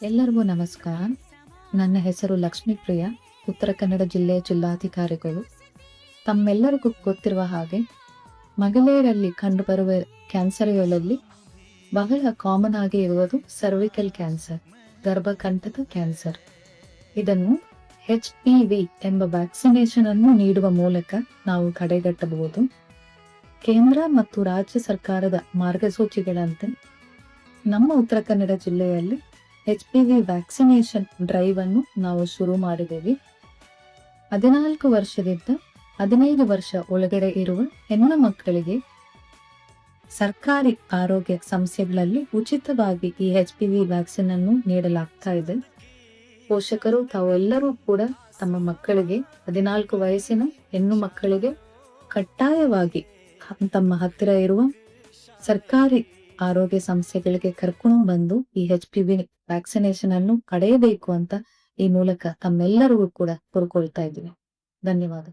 ಎಲ್ಲರಿಗೂ ನಮಸ್ಕಾರ. ನನ್ನ ಹೆಸರು ಲಕ್ಷ್ಮೀಪ್ರಿಯ, ಉತ್ತರ ಕನ್ನಡ ಜಿಲ್ಲೆಯ ಜಿಲ್ಲಾಧಿಕಾರಿಗಳು. ತಮ್ಮೆಲ್ಲರಿಗೂ ಗೊತ್ತಿರುವ ಹಾಗೆ ಮಹಿಳೆಯರಲ್ಲಿ ಕಂಡುಬರುವ ಕ್ಯಾನ್ಸರ್ಗಳಲ್ಲಿ ಬಹಳ ಕಾಮನ್ ಆಗಿ ಇರುವುದು ಸರ್ವಿಕಲ್ ಕ್ಯಾನ್ಸರ್, ಗರ್ಭಕಂಠದ ಕ್ಯಾನ್ಸರ್. ಇದನ್ನು HPV ಎಂಬ ವ್ಯಾಕ್ಸಿನೇಷನ್ ಅನ್ನು ನೀಡುವ ಮೂಲಕ ನಾವು ತಡೆಗಟ್ಟಬಹುದು. ಕೇಂದ್ರ ಮತ್ತು ರಾಜ್ಯ ಸರ್ಕಾರದ ಮಾರ್ಗಸೂಚಿಗಳಂತೆ ನಮ್ಮ ಉತ್ತರ ಕನ್ನಡ ಜಿಲ್ಲೆಯಲ್ಲಿ HPV ವ್ಯಾಕ್ಸಿನೇಷನ್ ಡ್ರೈವ್ ಅನ್ನು ನಾವು ಶುರು ಮಾಡಿದ್ದೇವೆ. 14 ವರ್ಷದಿಂದ 15 ವರ್ಷ ಒಳಗಡೆ ಇರುವ ಹೆಣ್ಣು ಮಕ್ಕಳಿಗೆ ಸರ್ಕಾರಿ ಆರೋಗ್ಯ ಸಂಸ್ಥೆಗಳಲ್ಲಿ ಉಚಿತವಾಗಿ ಈ HPV ವ್ಯಾಕ್ಸಿನ್ ಅನ್ನು ನೀಡಲಾಗ್ತಾ ಇದೆ. ಪೋಷಕರು ತಾವೆಲ್ಲರೂ ಕೂಡ ತಮ್ಮ ಮಕ್ಕಳಿಗೆ 14 ವಯಸ್ಸಿನ ಹೆಣ್ಣು ಮಕ್ಕಳಿಗೆ ಕಡ್ಡಾಯವಾಗಿ ತಮ್ಮ ಹತ್ತಿರ ಇರುವ ಸರ್ಕಾರಿ ಆರೋಗ್ಯ ಸಂಸ್ಥೆಗಳಿಗೆ ಕರ್ಕೊಂಡು ಬಂದು ಈ HPV ವ್ಯಾಕ್ಸಿನೇಷನ್ ಅನ್ನು ಪಡೆಯಬೇಕು ಅಂತ ಈ ಮೂಲಕ ತಮ್ಮೆಲ್ಲರಿಗೂ ಕೂಡ ಕೋರ್ಕೊಳ್ತಾ ಇದ್ದೀನಿ. ಧನ್ಯವಾದ.